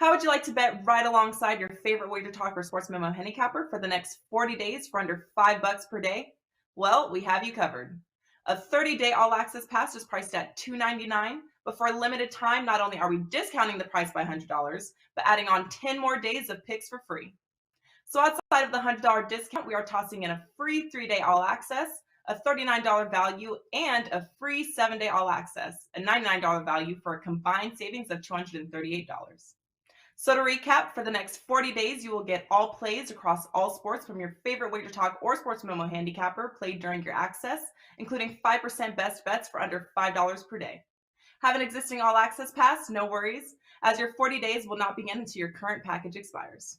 How would you like to bet right alongside your favorite WagerTalk or Sports Memo handicapper for the next 40 days for under $5 per day? Well, we have you covered. A 30-day all-access pass is priced at $2.99, but for a limited time, not only are we discounting the price by $100, but adding on 10 more days of picks for free. So outside of the $100 discount, we are tossing in a free 3-day all-access, a $39 value, and a free 7-day all-access, a $99 value for a combined savings of $238. So to recap, for the next 40 days, you will get all plays across all sports from your favorite WagerTalk or Sports Memo handicapper played during your access, including 5% best bets for under $5 per day. Have an existing all-access pass? No worries, as your 40 days will not begin until your current package expires.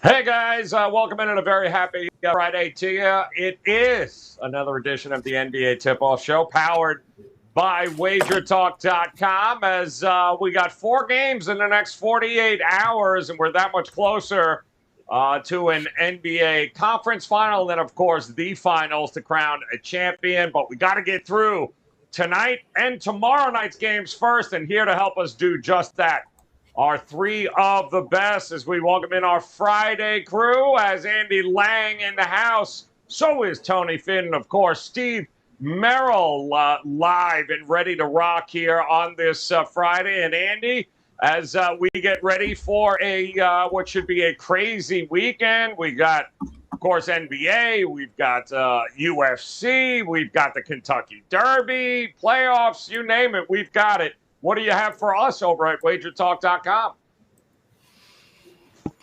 Hey guys, welcome in and a very happy Friday to you. It is another edition of the NBA Tip-Off Show powered by WagerTalk.com as we got 4 games in the next 48 hours and we're that much closer to an NBA conference final and then, of course, the finals to crown a champion. But we got to get through tonight and tomorrow night's games first, and here to help us do just that are 3 of the best as we welcome in our Friday crew as Andy Lang in the house. So is Tony Finn, and of course, Steve Merrill live and ready to rock here on this Friday. And Andy, as we get ready for a what should be a crazy weekend, we got, of course, NBA, we've got UFC, we've got the Kentucky Derby, playoffs, you name it, we've got it. What do you have for us over at WagerTalk.com?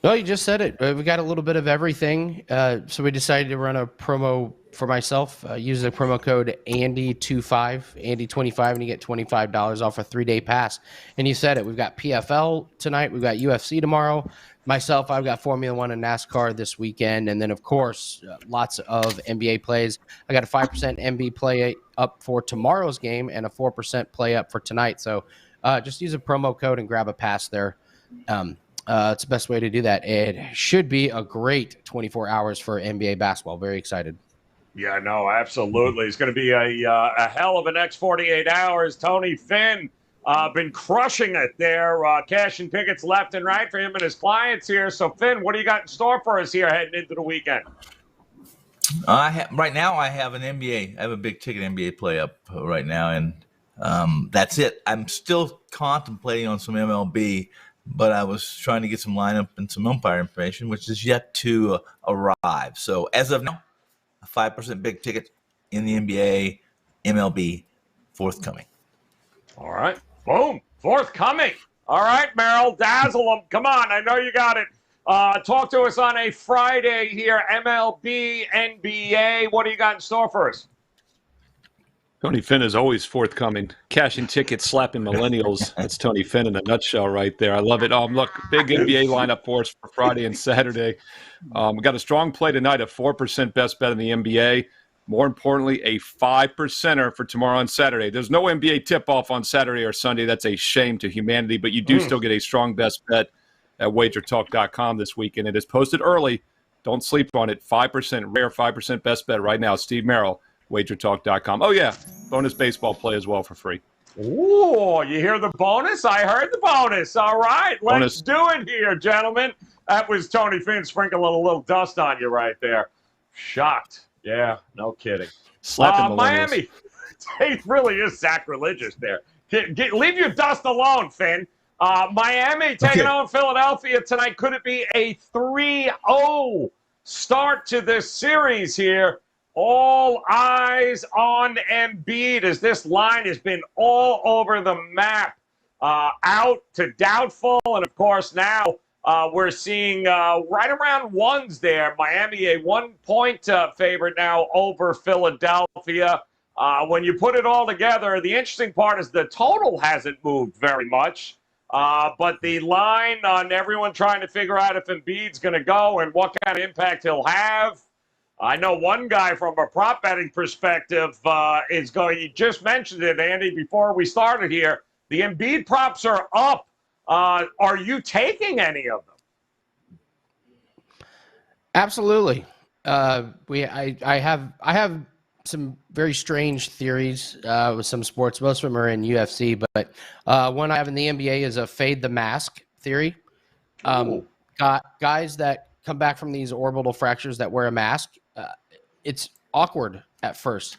Well, you just said it. We got a little bit of everything. So we decided to run a promo for myself. Use the promo code Andy25, Andy25, and you get $25 off a 3-day pass. And you said it. We've got PFL tonight. We've got UFC tomorrow. Myself, I've got Formula One and NASCAR this weekend. And then, of course, lots of NBA plays. I got a 5% NBA play up for tomorrow's game and a 4% play up for tonight. So just use a promo code and grab a pass there. It's the best way to do that. It should be a great 24 hours for NBA basketball. Very excited. Yeah, no, absolutely. It's going to be a hell of a next 48 hours. Tony Finn been crushing it there, cashing tickets left and right for him and his clients here. So, Finn, what do you got in store for us here heading into the weekend? Right now, I have an NBA. I have a big ticket NBA play up right now, and that's it. I'm still contemplating on some MLB, but I was trying to get some lineup and some umpire information, which is yet to arrive. So, as of now, a 5% big ticket in the NBA, MLB, forthcoming. All right. Boom. Forthcoming. All right, Merrill, dazzle them. Come on. I know you got it. Talk to us on a Friday here. MLB, NBA. What do you got in store for us? Tony Finn is always forthcoming. Cashing tickets, slapping millennials. That's Tony Finn in a nutshell right there. I love it. Look, big NBA lineup for us for Friday and Saturday. We got a strong play tonight, a 4% best bet in the NBA. More importantly, a 5%er for tomorrow on Saturday. There's no NBA tip-off on Saturday or Sunday. That's a shame to humanity, but you do still get a strong best bet at WagerTalk.com this weekend. It is posted early. Don't sleep on it. 5%, rare 5% best bet right now. Steve Merrill, WagerTalk.com. Oh, yeah, bonus baseball play as well for free. Ooh, you hear the bonus? I heard the bonus. All right, let's do it here, gentlemen. That was Tony Finn sprinkling a little dust on you right there. Shocked. Yeah, no kidding. Miami. It really is sacrilegious there. Leave your dust alone, Finn. Miami taking on Philadelphia tonight. Could it be a 3-0 start to this series here? All eyes on Embiid as this line has been all over the map. Out to doubtful, and of course now we're seeing right around ones there. Miami a 1-point favorite now over Philadelphia. When you put it all together, the interesting part is the total hasn't moved very much. But the line on everyone trying to figure out if Embiid's going to go and what kind of impact he'll have. I know one guy from a prop betting perspective is going. You just mentioned it, Andy, before we started here. The Embiid props are up. Are you taking any of them? Absolutely. I have some very strange theories with some sports. Most of them are in UFC, but one I have in the NBA is a fade the mask theory. Guys that come back from these orbital fractures that wear a mask, it's awkward at first.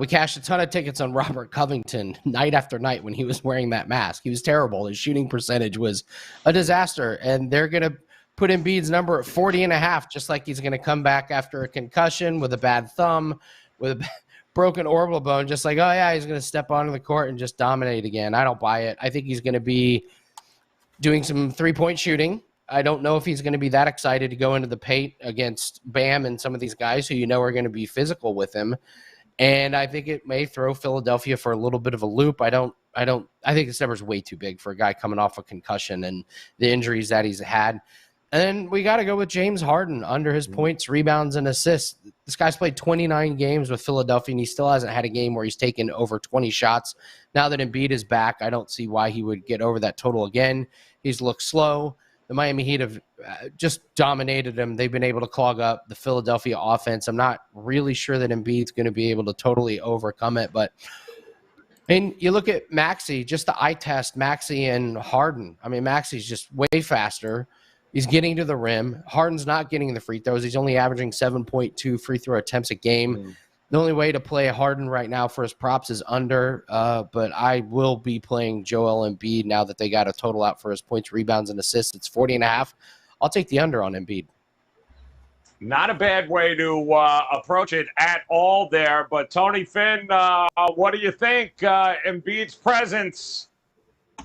We cashed a ton of tickets on Robert Covington night after night when he was wearing that mask. He was terrible. His shooting percentage was a disaster, and they're going to put Embiid's number at 40.5, just like he's going to come back after a concussion with a bad thumb, with a broken orbital bone, just like, oh, yeah, he's going to step onto the court and just dominate again. I don't buy it. I think he's going to be doing some three-point shooting. I don't know if he's going to be that excited to go into the paint against Bam and some of these guys who you know are going to be physical with him. And I think it may throw Philadelphia for a little bit of a loop. I think this number's way too big for a guy coming off a concussion and the injuries that he's had. And then we got to go with James Harden under his points, rebounds, and assists. This guy's played 29 games with Philadelphia, and he still hasn't had a game where he's taken over 20 shots. Now that Embiid is back, I don't see why he would get over that total again. He's looked slow. The Miami Heat have just dominated him. They've been able to clog up the Philadelphia offense. I'm not really sure that Embiid's going to be able to totally overcome it. But, and you look at Maxey, just the eye test, Maxey and Harden. I mean, Maxey's just way faster. He's getting to the rim. Harden's not getting the free throws. He's only averaging 7.2 free throw attempts a game. The only way to play Harden right now for his props is under, but I will be playing Joel Embiid now that they got a total out for his points, rebounds, and assists. It's 40.5. I'll take the under on Embiid. Not a bad way to approach it at all there. But Tony Finn, what do you think? Embiid's presence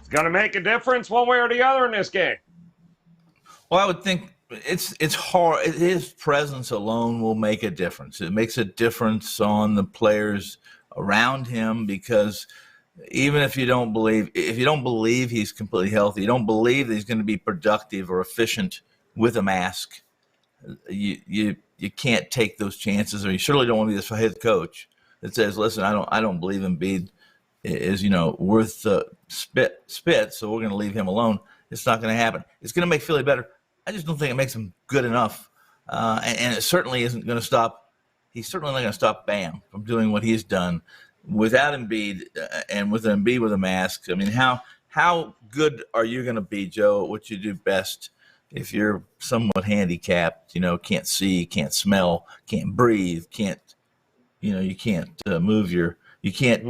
is going to make a difference one way or the other in this game? Well, I would think it's hard. His presence alone will make a difference. It makes a difference on the players around him, because even if you don't believe he's completely healthy, you don't believe that he's going to be productive or efficient with a mask, you can't take those chances, or you surely don't want to be the head coach that says, listen, I don't believe Embiid is worth the spit, so we're going to leave him alone. It's not going to happen. It's going to make Philly better. I just don't think it makes him good enough, and it certainly isn't going to stop. He's certainly not going to stop Bam from doing what he's done without Embiid, and with Embiid with a mask. I mean, how good are you going to be, Joe, at what you do best if you're somewhat handicapped? Can't see, can't smell, can't breathe, you can't move you can't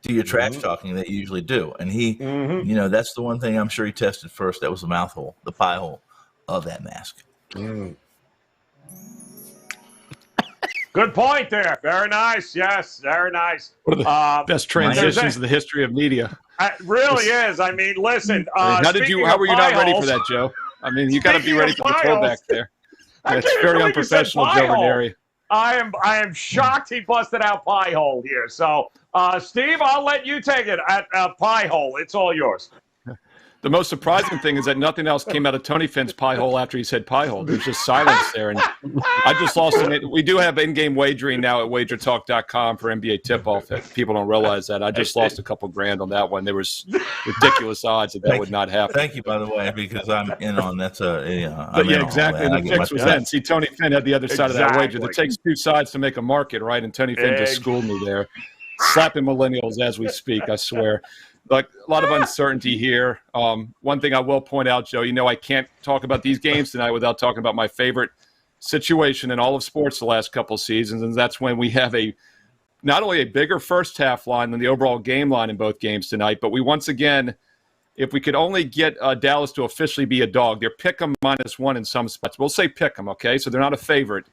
do your trash talking that you usually do. And he, that's the one thing I'm sure he tested first. That was the mouth hole, the pie hole of that mask. Good point there. Very nice. Yes, very nice. One of the best transitions in the history of media. It really is. I mean, listen. How were you not ready for that, Joe? I mean, you got to be ready for the throwback there. That's very unprofessional, Joe Raineri. I am shocked he busted out pie hole here. So, Steve, I'll let you take it at pie hole. It's all yours. The most surprising thing is that nothing else came out of Tony Finn's pie hole after he said pie hole. There's just silence there. And I just lost it. We do have in-game wagering now at WagerTalk.com for NBA tip-off. People don't realize that. I just lost a couple grand on that one. There was ridiculous odds that would not happen. Thank you, by the way, because I'm in on that. Exactly. And the fix was in. See, Tony Finn had the other side of that wager. It takes two sides to make a market, right? And Tony Finn just schooled me there. Slapping millennials as we speak, I swear. Like, a lot of uncertainty here. One thing I will point out, Joe, I can't talk about these games tonight without talking about my favorite situation in all of sports the last couple of seasons, and that's when we have not only a bigger first half line than the overall game line in both games tonight, but we once again, if we could only get Dallas to officially be a dog, they're pick 'em -1 in some spots. We'll say pick 'em, okay? So they're not a favorite.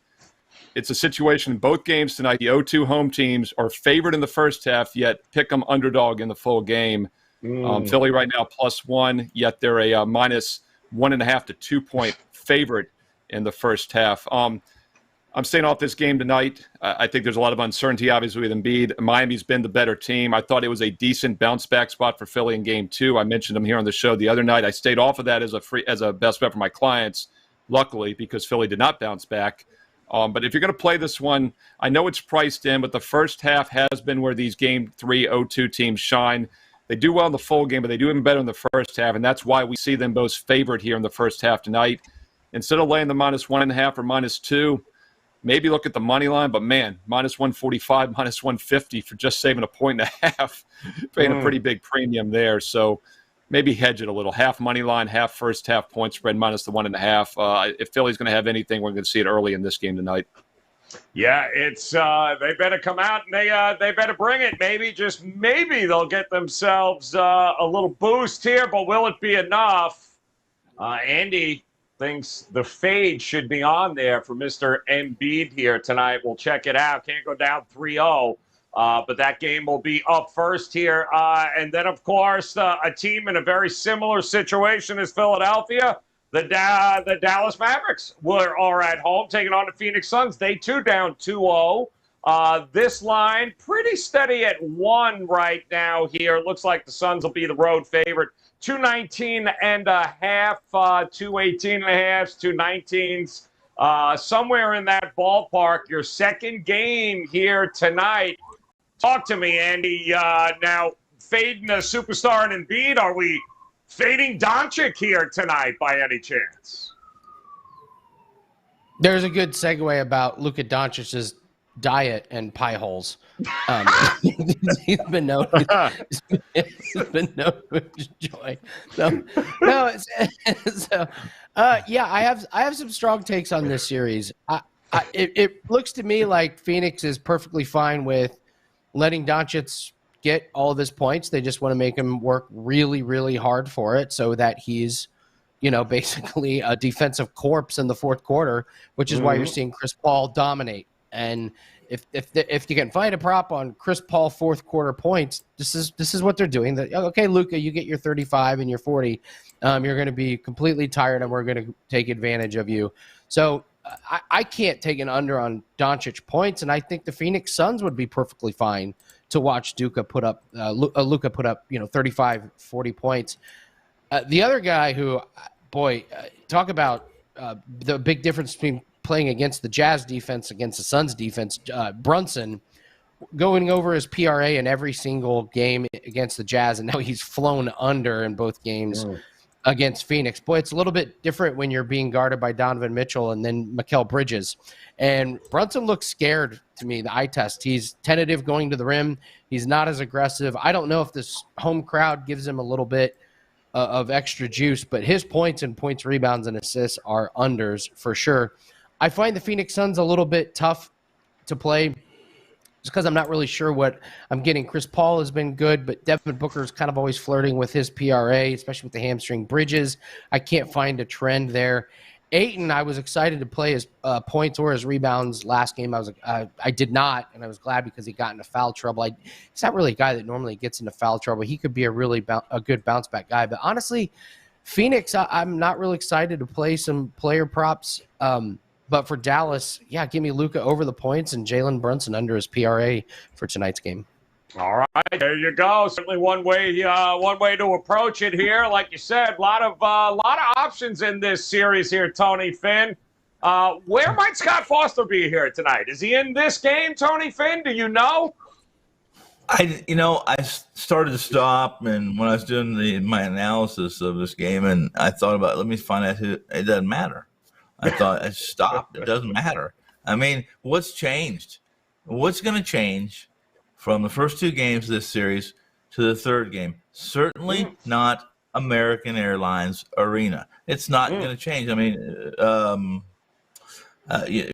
It's a situation in both games tonight. The 0-2 home teams are favored in the first half, yet pick them underdog in the full game. Philly right now +1, yet they're a -1.5 to 2 point favorite in the first half. I'm staying off this game tonight. I think there's a lot of uncertainty, obviously, with Embiid. Miami's been the better team. I thought it was a decent bounce-back spot for Philly in Game 2. I mentioned them here on the show the other night. I stayed off of that as a best bet for my clients, luckily, because Philly did not bounce back. But if you're going to play this one, I know it's priced in, but the first half has been where these Game 3 0-2 teams shine. They do well in the full game, but they do even better in the first half, and that's why we see them both favored here in the first half tonight. Instead of laying the -1.5 or -2, maybe look at the money line, but man, -145, -150 for just saving a point and a half, paying a pretty big premium there. So maybe hedge it a little. Half money line, half first half point spread minus the 1.5. If Philly's going to have anything, we're going to see it early in this game tonight. Yeah, it's they better come out and they better bring it. Maybe they'll get themselves a little boost here, but will it be enough? Andy thinks the fade should be on there for Mr. Embiid here tonight. We'll check it out. Can't go down 3-0, but that game will be up first here. And then, of course, a team in a very similar situation as Philadelphia, the Dallas Mavericks are at home taking on the Phoenix Suns. They, too, down 2-0. This line pretty steady at 1 right now here. Looks like the Suns will be the road favorite. 219.5, 218.5, 219s, somewhere in that ballpark. Your second game here tonight. Talk to me, Andy. Now, fading a superstar in Embiid, are we fading Doncic here tonight by any chance? There's a good segue about Luka Doncic's diet and pie holes. He's been known to enjoy. I have some strong takes on this series. It looks to me like Phoenix is perfectly fine with letting Doncic get all of his points. They just want to make him work really, really hard for it so that he's, basically a defensive corpse in the fourth quarter, which is why you're seeing Chris Paul dominate. And if you can find a prop on Chris Paul fourth quarter points, this is what they're doing. Okay, Luka, you get your 35 and your 40. You're going to be completely tired, and we're going to take advantage of you. So I can't take an under on Doncic points, and I think the Phoenix Suns would be perfectly fine to watch Luka put up 35, 40 points. The other guy who, talk about the big difference between playing against the Jazz defense against the Suns defense, Brunson going over his PRA in every single game against the Jazz, and now he's flown under in both games against Phoenix. Boy, it's a little bit different when you're being guarded by Donovan Mitchell and then Mikal Bridges. And Brunson looks scared to me, the eye test. He's tentative going to the rim. He's not as aggressive. I don't know if this home crowd gives him a little bit of extra juice, but his points, rebounds, and assists are unders for sure. I find the Phoenix Suns a little bit tough to play just because I'm not really sure what I'm getting. Chris Paul has been good, but Devin Booker is kind of always flirting with his PRA, especially with the hamstring. Bridges, I can't find a trend there. Ayton, I was excited to play his points or his rebounds last game. I did not, and I was glad because he got into foul trouble. He's not really a guy that normally gets into foul trouble. He could be a really a good bounce-back guy. But honestly, Phoenix, I'm not really excited to play some player props. But for Dallas, give me Luka over the points and Jalen Brunson under his PRA for tonight's game. All right, there you go. Certainly one way to approach it here. Like you said, a lot of options in this series here, Tony Finn. Where might Scott Foster be here tonight? Is he in this game, Tony Finn? Do you know? I started to stop, and when I was doing my analysis of this game, and I thought about, let me find out who. It doesn't matter. I thought I stopped. It doesn't matter. I mean, what's changed? What's going to change from the first two games of this series to the third game? Certainly not American Airlines Arena. It's not going to change. I mean,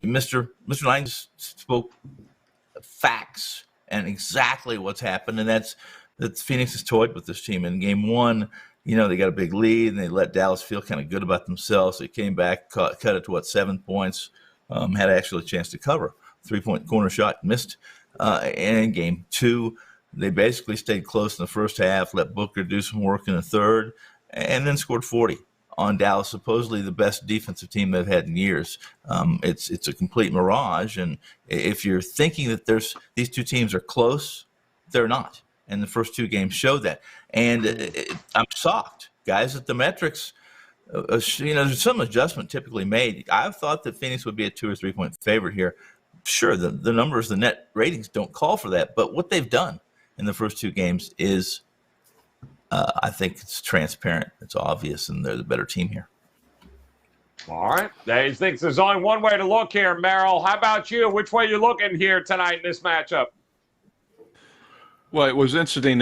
Mr. Lang spoke facts and exactly what's happened, and that's that Phoenix has toyed with this team. In game one, they got a big lead, and they let Dallas feel kind of good about themselves. They came back, cut it to 7 points, had actually a chance to cover. 3-point corner shot, missed. And in game two, they basically stayed close in the first half, let Booker do some work in the third, and then scored 40 on Dallas, supposedly the best defensive team they've had in years. It's a complete mirage. And if you're thinking that these two teams are close, they're not. And the first two games show that. And I'm shocked, guys, that the metrics, there's some adjustment typically made. I've thought that Phoenix would be a 2 or 3 point favorite here. Sure, the numbers, the net ratings don't call for that. But what they've done in the first two games is, I think it's transparent. It's obvious, and they're the better team here. All right. He thinks there's only one way to look here, Merrill. How about you? Which way you looking here tonight in this matchup? Well, it was interesting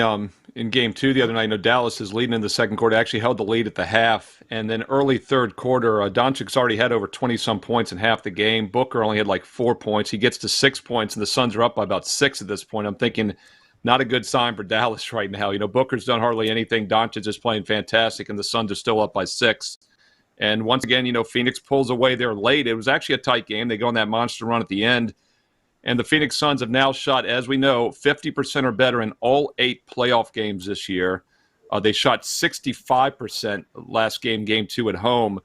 in Game 2 the other night. Dallas is leading in the second quarter. Actually held the lead at the half. And then early third quarter, Doncic's already had over 20-some points in half the game. Booker only had like 4 points. He gets to 6 points, and the Suns are up by about 6 at this point. I'm thinking not a good sign for Dallas right now. Booker's done hardly anything. Doncic is playing fantastic, and the Suns are still up by 6. And once again, Phoenix pulls away there late. It was actually a tight game. They go on that monster run at the end. And the Phoenix Suns have now shot, as we know, 50% or better in all 8 playoff games this year. They shot 65% last game, Game 2 at home.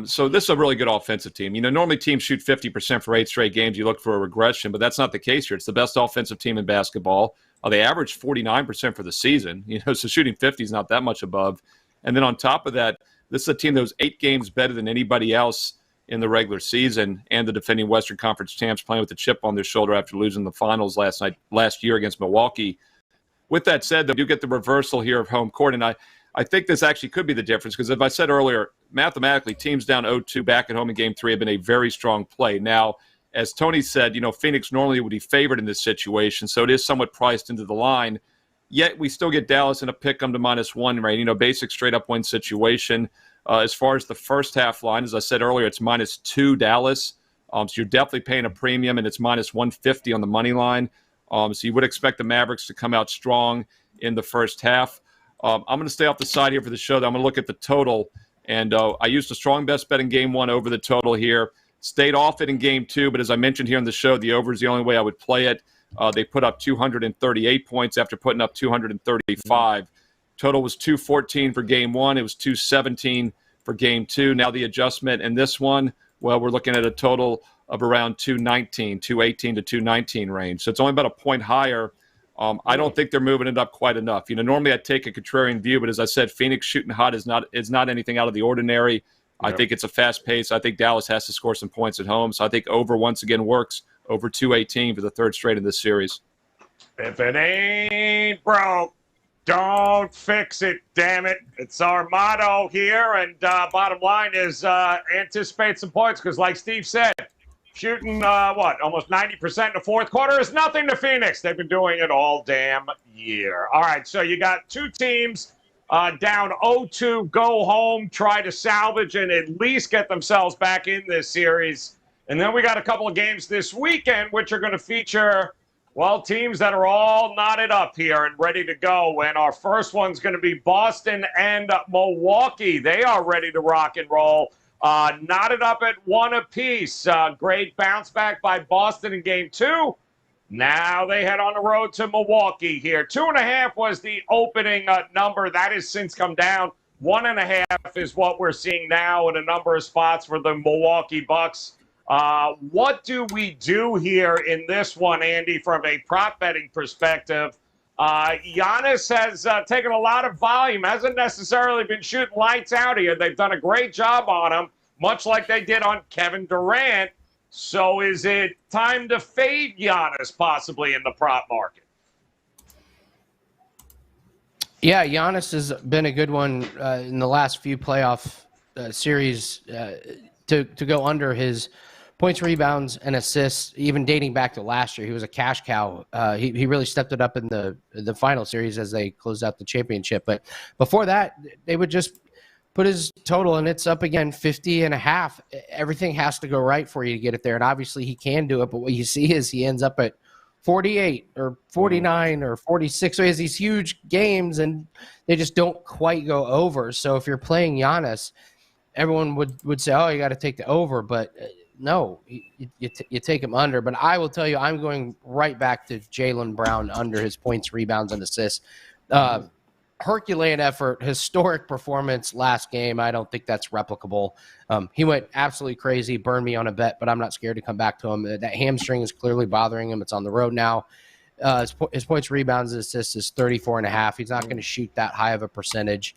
So this is a really good offensive team. Normally teams shoot 50% for 8 straight games. You look for a regression, but that's not the case here. It's the best offensive team in basketball. They average 49% for the season. So shooting 50 is not that much above. And then on top of that, this is a team that was 8 games better than anybody else in the regular season, and the defending Western Conference champs playing with a chip on their shoulder after losing the finals last year against Milwaukee. With that said, they do get the reversal here of home court, and I think this actually could be the difference because, as I said earlier, mathematically, teams down 0-2 back at home in Game 3 have been a very strong play. Now, as Tony said, Phoenix normally would be favored in this situation, so it is somewhat priced into the line. Yet we still get Dallas in a pick 'em to -1 rate, basic straight-up win situation. As far as the first half line, as I said earlier, it's -2 Dallas. So you're definitely paying a premium, and it's -150 on the money line. So you would expect the Mavericks to come out strong in the first half. I'm going to stay off the side here for the show. I'm going to look at the total. And I used a strong best bet in Game 1 over the total here. Stayed off it in Game 2, but as I mentioned here on the show, the over is the only way I would play it. They put up 238 points after putting up 235. Total was 214 for Game 1. It was 217 for Game 2. Now the adjustment in this one, well, we're looking at a total of around 218 to 219 range. So it's only about a point higher. I don't think they're moving it up quite enough. Normally I'd take a contrarian view, but as I said, Phoenix shooting hot is not anything out of the ordinary. Yep. I think it's a fast pace. I think Dallas has to score some points at home. So I think over once again works, over 218 for the third straight in this series. If it ain't broke, don't fix it, damn it. It's our motto here, and bottom line is anticipate some points because, like Steve said, shooting, almost 90% in the fourth quarter is nothing to Phoenix. They've been doing it all damn year. All right, so you got two teams down 0-2, go home, try to salvage and at least get themselves back in this series. And then we got a couple of games this weekend, which are going to feature teams that are all knotted up here and ready to go. And our first one's going to be Boston and Milwaukee. They are ready to rock and roll. Knotted up at 1 apiece. Great bounce back by Boston in Game 2. Now they head on the road to Milwaukee here. 2.5 was the opening number. That has since come down. 1.5 is what we're seeing now in a number of spots for the Milwaukee Bucks. What do we do here in this one, Andy, from a prop betting perspective? Giannis has taken a lot of volume, hasn't necessarily been shooting lights out here. They've done a great job on him, much like they did on Kevin Durant. So is it time to fade Giannis possibly in the prop market? Yeah, Giannis has been a good one in the last few playoff series to go under his points, rebounds, and assists, even dating back to last year. He was a cash cow. He really stepped it up in the final series as they closed out the championship. But before that, they would just put his total, and it's up again, 50.5. Everything has to go right for you to get it there, and obviously he can do it. But what you see is he ends up at 48 or 49 or 46. So he has these huge games, and they just don't quite go over. So if you're playing Giannis, everyone would say, oh, you got to take the over. But no, you take him under. But I will tell you, I'm going right back to Jaylen Brown under his points, rebounds, and assists. Herculean effort, historic performance last game. I don't think that's replicable. He went absolutely crazy, burned me on a bet, but I'm not scared to come back to him. That hamstring is clearly bothering him. It's on the road now. His points, rebounds, and assists is 34.5. He's not going to shoot that high of a percentage.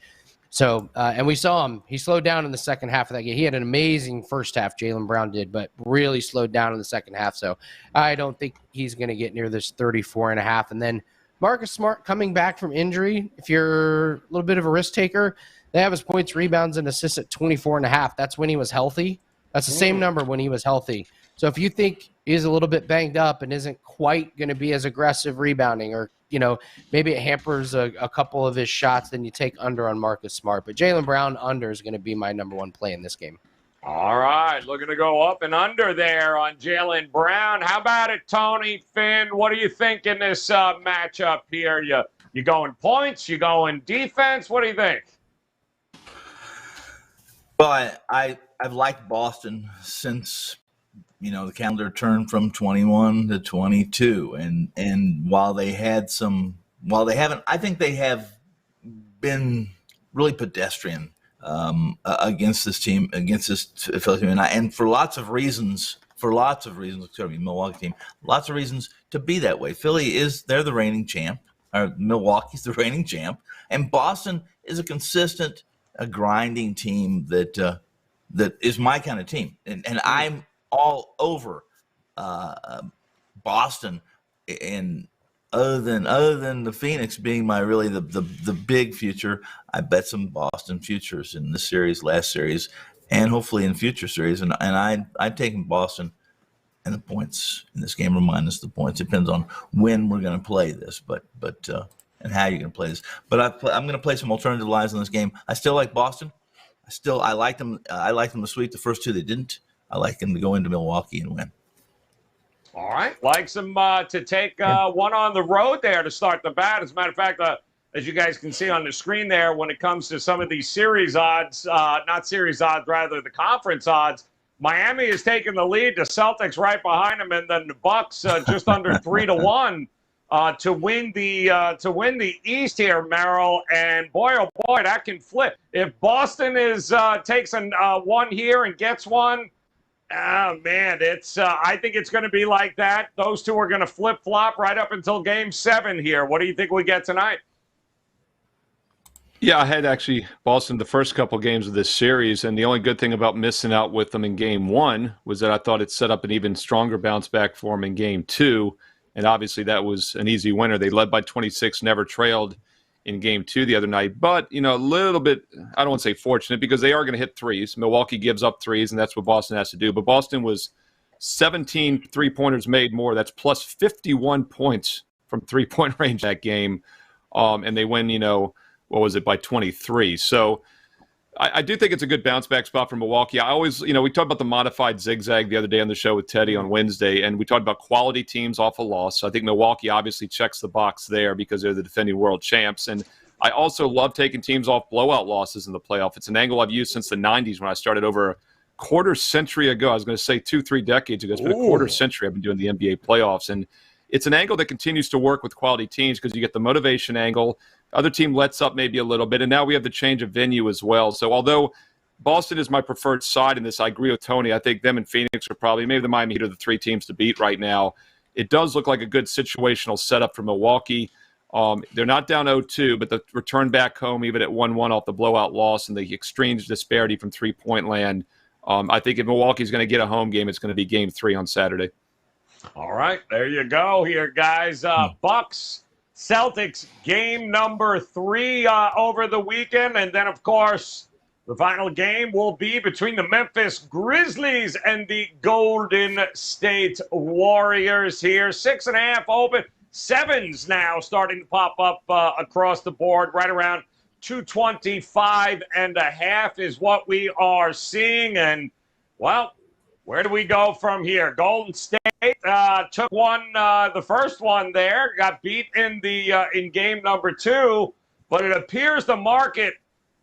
So, and we saw him. He slowed down in the second half of that game. He had an amazing first half, Jaylen Brown did, but really slowed down in the second half. So I don't think he's going to get near this 34.5. And then Marcus Smart coming back from injury. If you're a little bit of a risk taker, they have his points, rebounds, and assists at 24.5. That's when he was healthy. That's the same number when he was healthy. So if you think he's a little bit banged up and isn't quite going to be as aggressive rebounding, or, you know, maybe it hampers a couple of his shots, then you take under on Marcus Smart. But Jaylen Brown under is going to be my number one play in this game. All right, looking to go up and under there on Jaylen Brown. How about it, Tony Finn? What do you think in this matchup here? You going points? You going defense? What do you think? Well, I've liked Boston since, you know, the calendar turned from 21 to 22, and while they haven't, I think they have been really pedestrian against this team, against this Philly team, and for lots of reasons, Milwaukee team, lots of reasons to be that way. They're the reigning champ, or Milwaukee's the reigning champ, and Boston is a consistent, a grinding team that is my kind of team, and I'm all over Boston, and other than the Phoenix being my really the big future, I bet some Boston futures in this series, last series, and hopefully in future series, and I've taken Boston and the points in this game, or minus the points. It depends on when we're going to play this, but and how you're going to play this. But I'm going to play some alternative lines in this game. I still like Boston. I like them. I like them to sweep the first two. They didn't. I like them to go into Milwaukee and win. All right. Likes them to take one on the road there to start the bat. As a matter of fact, as you guys can see on the screen there, when it comes to some of these series odds, not series odds, rather the conference odds, Miami is taking the lead. The Celtics right behind them, and then the Bucks just under 3-1 to win the East here, Merrill. And boy, oh boy, that can flip. If Boston takes one here and gets one, oh man, I think it's going to be like that. Those two are going to flip flop right up until Game 7 here. What do you think we get tonight? Yeah, I had actually Boston the first couple games of this series, and the only good thing about missing out with them in Game 1 was that I thought it set up an even stronger bounce back for them in Game 2, and obviously that was an easy winner. They led by 26, never trailed in Game 2 the other night, but, you know, a little bit, I don't want to say fortunate, because they are going to hit threes. Milwaukee gives up threes, and that's what Boston has to do, but Boston was 17 three-pointers made more. That's plus 51 points from three-point range that game, and they win, you know, what was it, by 23. So I do think it's a good bounce back spot for Milwaukee. I always, you know, we talked about the modified zigzag the other day on the show with Teddy on Wednesday, and we talked about quality teams off a loss. I think Milwaukee obviously checks the box there because they're the defending world champs. And I also love taking teams off blowout losses in the playoff. It's an angle I've used since the 90s when I started over a quarter century ago. I was going to say 2-3 decades ago. It's been a quarter century I've been doing the NBA playoffs. And it's an angle that continues to work with quality teams because you get the motivation angle. Other team lets up maybe a little bit, and now we have the change of venue as well. So although Boston is my preferred side in this, I agree with Tony. I think them and Phoenix are probably, maybe the Miami Heat are the three teams to beat right now. It does look like a good situational setup for Milwaukee. They're not down 0-2, but the return back home, even at 1-1 off the blowout loss and the extreme disparity from three-point land, I think if Milwaukee's going to get a home game, it's going to be Game 3 on Saturday. All right, there you go here, guys. Bucks, Celtics, game number 3 over the weekend. And then, of course, the final game will be between the Memphis Grizzlies and the Golden State Warriors here. 6.5 open. 7s now starting to pop up across the board. Right around 225.5 is what we are seeing. And, well, where do we go from here? Golden State took one, the first one there, got beat in game number 2, but it appears the market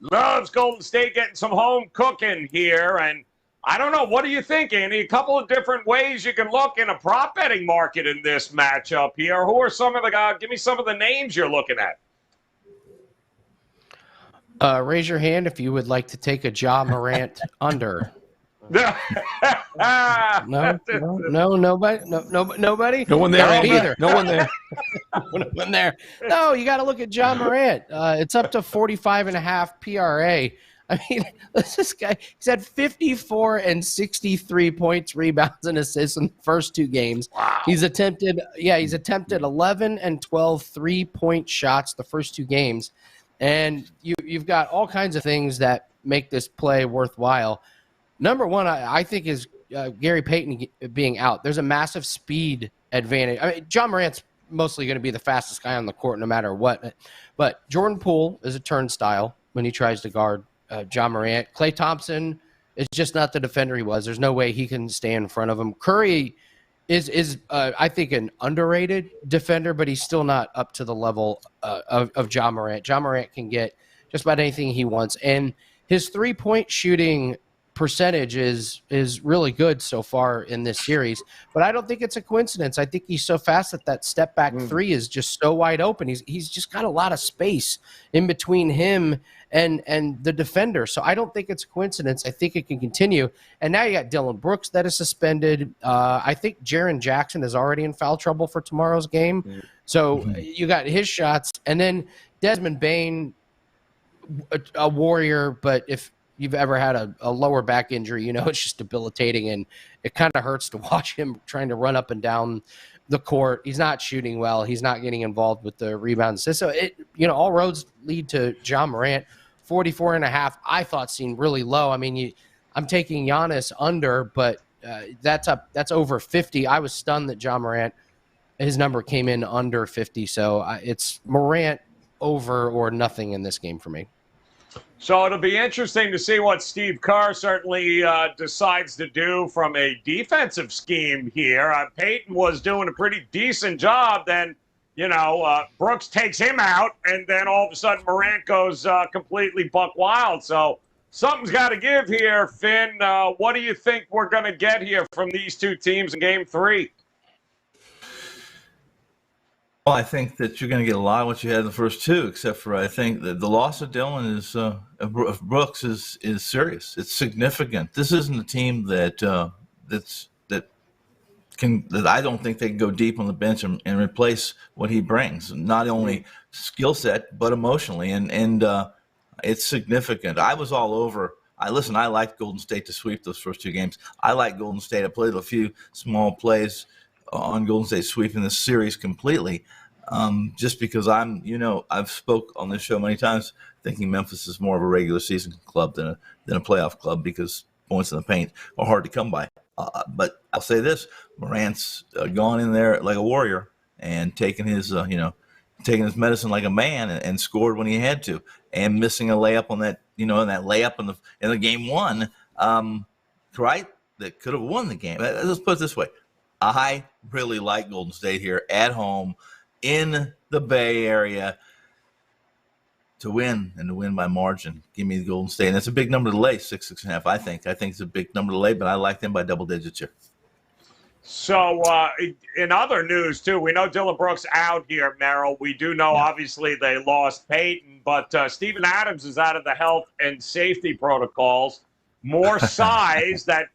loves Golden State getting some home cooking here. And I don't know, what do you think, Andy? A couple of different ways you can look in a prop betting market in this matchup here. Who are some of the guys? Give me some of the names you're looking at. Raise your hand if you would like to take a Ja Morant under. No, Nobody. No one there Me either. No one there. No one there. No, you got to look at Ja Morant. It's up to 45.5 PRA. I mean, this guy, he's had 54 and 63 points, rebounds, and assists in the first 2 games. Wow. He's attempted 11 and 12 3-point shots the first 2 games. And you've got all kinds of things that make this play worthwhile. Number one, I think, is Gary Payton being out. There's a massive speed advantage. I mean, Ja Morant's mostly going to be the fastest guy on the court no matter what. But Jordan Poole is a turnstile when he tries to guard Ja Morant. Klay Thompson is just not the defender he was. There's no way he can stay in front of him. Curry is I think, an underrated defender, but he's still not up to the level of Ja Morant. Ja Morant can get just about anything he wants. And his 3-point shooting percentage is really good so far in this series, but I don't think it's a coincidence. I think he's so fast that step back 3 is just so wide open. He's just got a lot of space in between him and the defender. So I don't think it's a coincidence. I think it can continue. And now you got Dylan Brooks that is suspended. I think Jaren Jackson is already in foul trouble for tomorrow's game. So you got his shots, and then Desmond Bane, a warrior, but if you've ever had a lower back injury, it's just debilitating, and it kind of hurts to watch him trying to run up and down the court. He's not shooting well. He's not getting involved with the rebounds. So all roads lead to Ja Morant. 44.5, I thought seemed really low. I mean, I'm taking Giannis under, but that's over 50. I was stunned that Ja Morant, his number came in under 50. So it's Morant over or nothing in this game for me. So it'll be interesting to see what Steve Kerr certainly decides to do from a defensive scheme here. Peyton was doing a pretty decent job. Then, Brooks takes him out, and then all of a sudden Morant goes completely buck wild. So something's got to give here, Finn. What do you think we're going to get here from these 2 teams in Game 3? Well, I think that you're going to get a lot of what you had in the first 2, except for I think that the loss of Dylan of Brooks is serious. It's significant. This isn't a team that I don't think they can go deep on the bench and replace what he brings. Not only skill set, but emotionally, and it's significant. I was all over. I liked Golden State to sweep those first 2 games. I like Golden State. I played a few small plays on Golden State sweeping this series completely, just because I've spoke on this show many times thinking Memphis is more of a regular season club than a playoff club because points in the paint are hard to come by. But I'll say this: Morant's gone in there like a warrior and taken his medicine like a man and scored when he had to, and missing a layup on that layup in the game 1, right? That could have won the game. Let's put it this way. I really like Golden State here at home in the Bay Area to win by margin. Give me the Golden State. And it's a big number to lay, 6.5. I think it's a big number to lay, but I like them by double digits here. So in other news, too, we know Dylan Brooks out here, Merrill. We do know, obviously, they lost Peyton, but Steven Adams is out of the health and safety protocols. More size that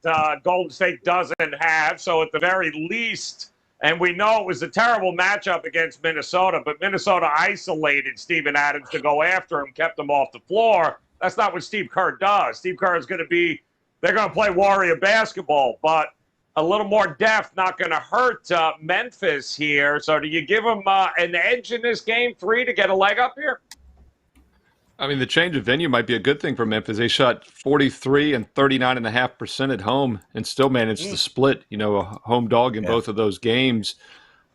Golden State doesn't have. So at the very least, and we know it was a terrible matchup against Minnesota, but Minnesota isolated Steven Adams to go after him, kept him off the floor. That's not what Steve Kerr does. Steve Kerr is going to they're going to play Warrior basketball, but a little more depth not going to hurt Memphis here. So do you give them an edge in this Game 3 to get a leg up here? I mean, the change of venue might be a good thing for Memphis. They shot 43 and 39.5% at home and still managed to split, a home dog in both of those games.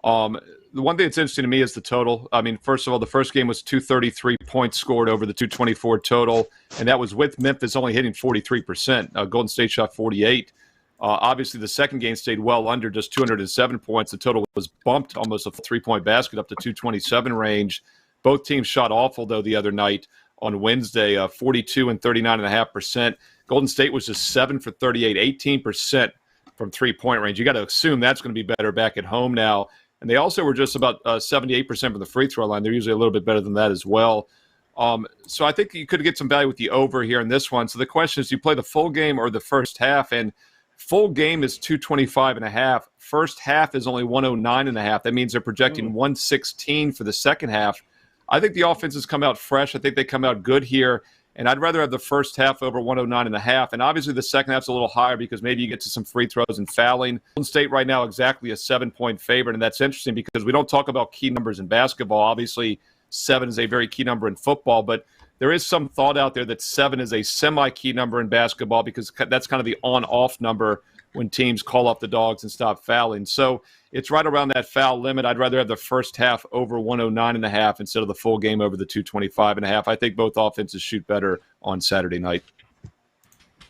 The one thing that's interesting to me is the total. I mean, first of all, the first game was 233 points scored over the 224 total, and that was with Memphis only hitting 43%. Golden State shot 48. Obviously, the second game stayed well under, just 207 points. The total was bumped almost a 3-point basket up to 227 range. Both teams shot awful, though, the other night. On Wednesday, 42 and 39.5%. Golden State was just 7 for 38, 18% from 3-point range. You got to assume that's going to be better back at home now. And they also were just about 78% from the free throw line. They're usually a little bit better than that as well. So I think you could get some value with the over here in this one. So the question is, do you play the full game or the first half? And full game is 225.5. First half is only 109.5. That means they're projecting 116 for the second half. I think the offenses come out fresh. I think they come out good here. And I'd rather have the first half over 109.5. And obviously the second half's a little higher because maybe you get to some free throws and fouling. Golden State right now exactly a 7-point favorite. And that's interesting because we don't talk about key numbers in basketball. Obviously, 7 is a very key number in football, but there is some thought out there that 7 is a semi-key number in basketball because that's kind of the on-off number when teams call up the dogs and stop fouling. So it's right around that foul limit. I'd rather have the first half over 109.5 instead of the full game over the 225.5. I think both offenses shoot better on Saturday night.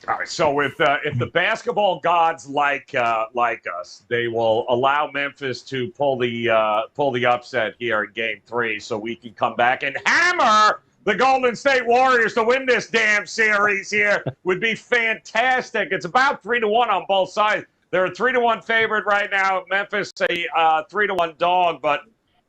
All right, so if the basketball gods like us, they will allow Memphis to pull the upset here in Game 3, so we can come back and hammer the Golden State Warriors to win this damn series here. Would be fantastic. It's about 3-1 on both sides. They're a 3-1 favorite right now. Memphis a 3-1 dog, but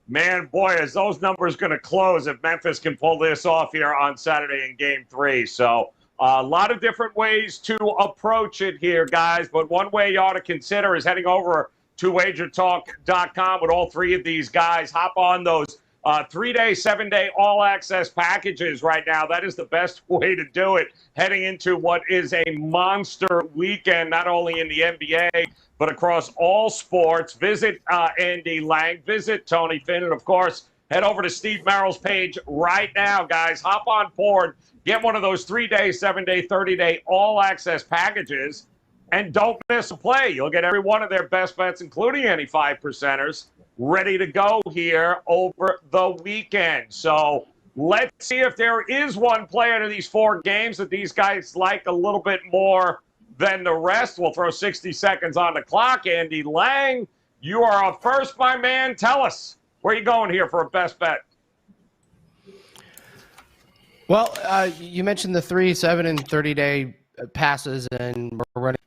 man, boy, is those numbers going to close if Memphis can pull this off here on Saturday in Game 3. So. A lot of different ways to approach it here, guys, but one way you ought to consider is heading over to WagerTalk.com with all three of these guys. Hop on those 3-day, 7-day all-access packages right now. That is the best way to do it heading into what is a monster weekend, not only in the NBA, but across all sports. Visit Andy Lang, visit Tony Finn, and, of course, head over to Steve Merrill's page right now, guys. Hop on board. Get one of those 3-day, 7-day, 30-day all-access packages, and don't miss a play. You'll get every one of their best bets, including any 5-percenters, ready to go here over the weekend. So let's see if there is one play out of these 4 games that these guys like a little bit more than the rest. We'll throw 60 seconds on the clock. Andy Lang, you are up first, my man. Tell us, where are you going here for a best bet? Well, you mentioned the 3, 7, and 30-day passes, and we're running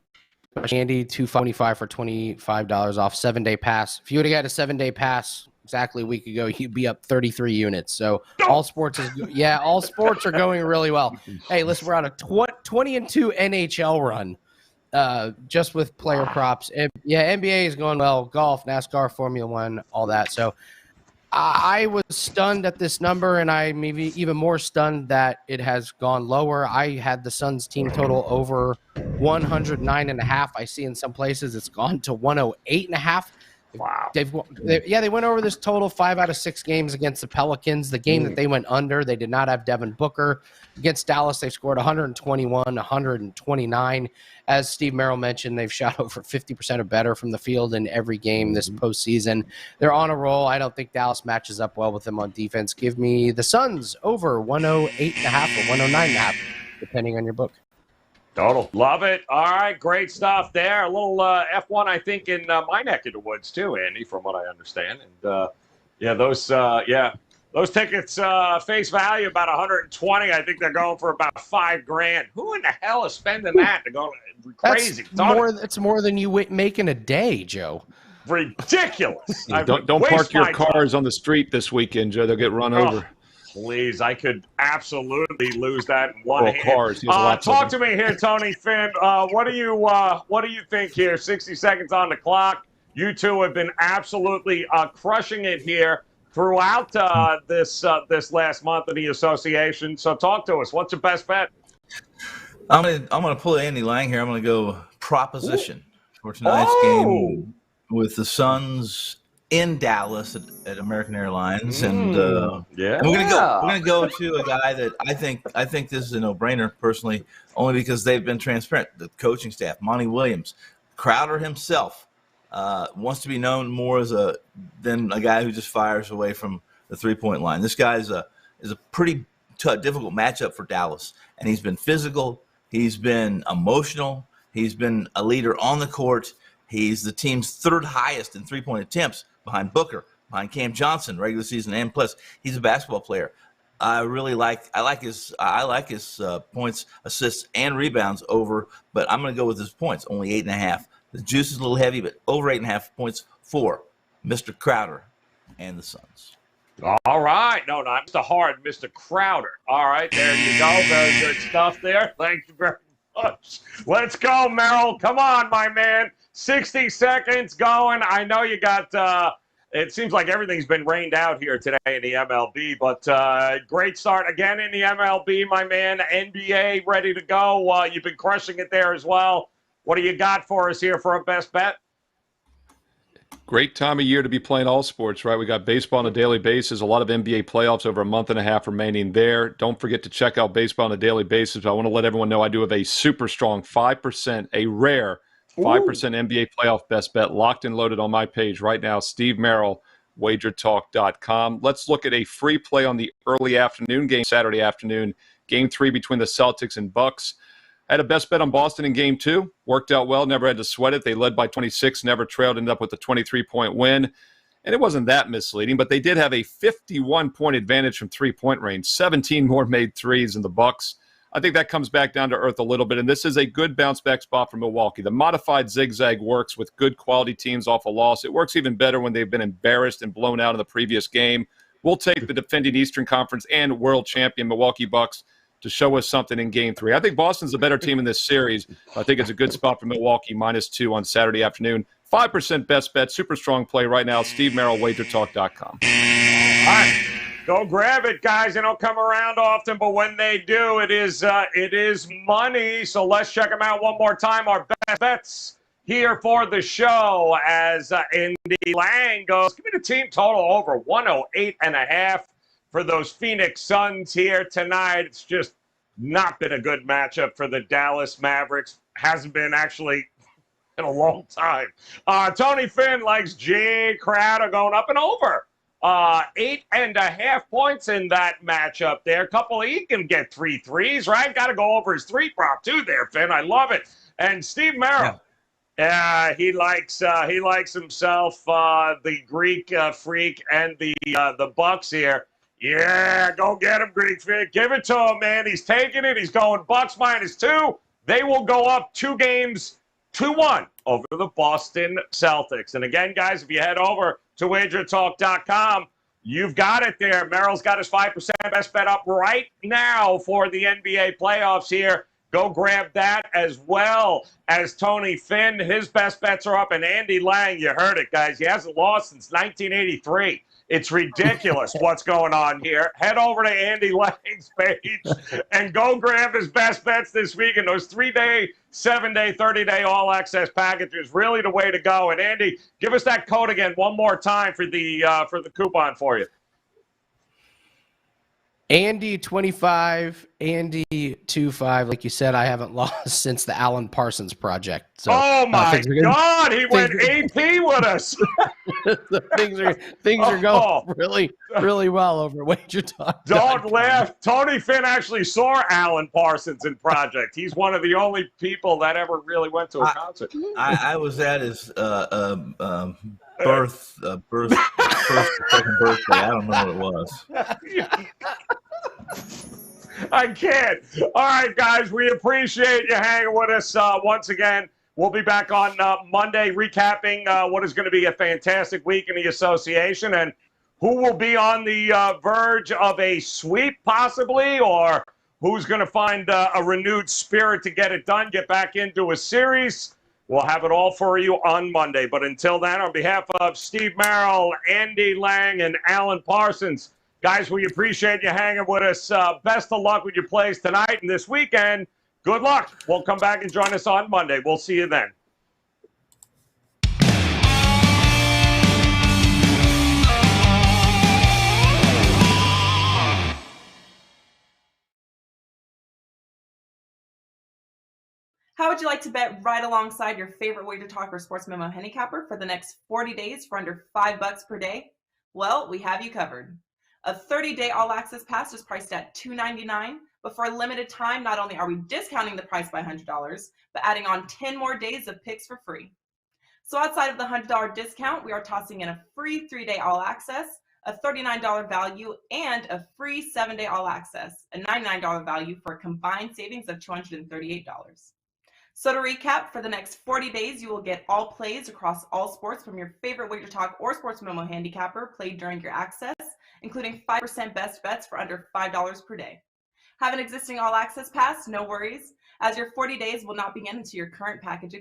Andy 225 for $25 off 7-day pass. If you would have got a 7-day pass exactly a week ago, you'd be up 33 units. So all sports are going really well. Hey, listen, we're on a 20-2 NHL run just with player props. NBA is going well. Golf, NASCAR, Formula One, all that. So I was stunned at this number, and I'm maybe even more stunned that it has gone lower. I had the Suns team total over 109.5. I see in some places it's gone to 108.5. Wow. They went over this total 5 out of 6 games against the Pelicans. The game that they went under, they did not have Devin Booker. Against Dallas, they scored 121, 129. As Steve Merrill mentioned, they've shot over 50% or better from the field in every game this postseason. They're on a roll. I don't think Dallas matches up well with them on defense. Give me the Suns over 108.5 or 109.5, depending on your book. Total. Love it. All right. Great stuff there. A little F1, I think, in my neck of the woods, too, Andy, from what I understand. And, those tickets face value about 120. I think they're going for about $5,000. Who in the hell is spending that? They're going crazy. It's more than you make in a day, Joe. Ridiculous. Don't park your cars on the street this weekend, Joe. They'll get run over. Please, I could absolutely lose that in one hand. Cars. Talk to me here, Tony Finn. What do you think here? 60 seconds on the clock. You two have been absolutely crushing it here throughout this last month of the association. So talk to us. What's your best bet? I'm gonna pull Andy Lang here. I'm gonna go proposition for tonight's game with the Suns in Dallas at American Airlines, and we're gonna go to a guy that I think this is a no-brainer personally, only because they've been transparent. The coaching staff, Monty Williams, Crowder himself, wants to be known more than a guy who just fires away from the 3-point line. This guy is a pretty difficult matchup for Dallas, and he's been physical, he's been emotional, he's been a leader on the court. He's the team's 3rd highest in 3-point attempts, behind Booker, behind Cam Johnson, regular season and plus. He's a basketball player. I like his points, assists, and rebounds over, but I'm going to go with his points, only 8.5. The juice is a little heavy, but over 8.5 points for Mr. Crowder and the Suns. All right. No, not Mr. Hard, Mr. Crowder. All right, there you go. Very good stuff there. Thank you very much. Let's go, Merrill. Come on, my man. 60 seconds going. I know you got it seems like everything's been rained out here today in the MLB, but great start again in the MLB, my man. NBA ready to go. You've been crushing it there as well. What do you got for us here for a best bet? Great time of year to be playing all sports, right? We got baseball on a daily basis, a lot of NBA playoffs over a month and a half remaining there. Don't forget to check out baseball on a daily basis. I want to let everyone know I do have a super strong 5%, a rare 5% NBA playoff best bet locked and loaded on my page right now, Steve Merrill, WagerTalk.com. Let's look at a free play on the early afternoon game, Saturday afternoon, Game 3 between the Celtics and Bucks. I had a best bet on Boston in Game 2. Worked out well. Never had to sweat it. They led by 26, never trailed, ended up with a 23-point win. And it wasn't that misleading, but they did have a 51-point advantage from three-point range. 17 more made threes than the Bucks. I think that comes back down to earth a little bit, and this is a good bounce-back spot for Milwaukee. The modified zigzag works with good quality teams off a loss. It works even better when they've been embarrassed and blown out in the previous game. We'll take the defending Eastern Conference and world champion Milwaukee Bucks to show us something in Game 3. I think Boston's the better team in this series. I think it's a good spot for Milwaukee, -2 on Saturday afternoon. 5% best bet, super strong play right now. Steve Merrill, WagerTalk.com. All right. Go grab it, guys. They don't come around often, but when they do, it is money. So let's check them out one more time. Our best bets here for the show as Andy Lang goes. Give me the team total over 108.5. For those Phoenix Suns here tonight. It's just not been a good matchup for the Dallas Mavericks. Hasn't been actually in a long time. Tony Finn likes Jay Crowder going up and over. 8.5 points in that matchup there. He can get 3 threes, right? Got to go over his 3 prop too there, Finn. I love it. And Steve Merrill. Yeah. He likes himself the Greek freak and the Bucks here. Yeah, go get him, Greek Freak. Give it to him, man. He's taking it. He's going Bucks -2. They will go up 2 games, 2-1 over the Boston Celtics. And again, guys, if you head over to WagerTalk.com, you've got it there. Merrill's got his 5% best bet up right now for the NBA playoffs here. Go grab that as well as Tony Finn. His best bets are up. And Andy Lang, you heard it, guys. He hasn't lost since 1983. It's ridiculous what's going on here. Head over to Andy Lang's page and go grab his best bets this week. And those 3-day, 7-day, 30-day all-access packages, really the way to go. And Andy, give us that code again one more time for the coupon for you. Andy25, Andy25. Like you said, I haven't lost since the Alan Parsons project. So, oh my God, he went AP with us. things are going really, really well over WagerTalk. Don't laugh. Tony Finn actually saw Alan Parsons in Project. He's one of the only people that ever really went to a concert. I was at his second birthday. I don't know what it was. I can't. All right, guys, we appreciate you hanging with us once again. We'll be back on Monday recapping what is going to be a fantastic week in the association and who will be on the verge of a sweep possibly, or who's going to find a renewed spirit to get it done, get back into a series. We'll have it all for you on Monday. But until then, on behalf of Steve Merrill, Andy Lang, and Alan Parsons, guys, we appreciate you hanging with us. Best of luck with your plays tonight and this weekend. Good luck. We'll come back and join us on Monday. We'll see you then. How would you like to bet right alongside your favorite WagerTalk or Sports Memo handicapper for the next 40 days for under $5 per day? Well, we have you covered. A 30-day all-access pass is priced at $2.99, but for a limited time, not only are we discounting the price by $100, but adding on 10 more days of picks for free. So outside of the $100 discount, we are tossing in a free 3-day all-access, a $39 value, and a free 7-day all-access, a $99 value for a combined savings of $238. So to recap, for the next 40 days, you will get all plays across all sports from your favorite WagerTalk or Sports Memo handicapper played during your access, including 5% best bets for under $5 per day. Have an existing all access pass? No worries, as your 40 days will not begin until your current package expires.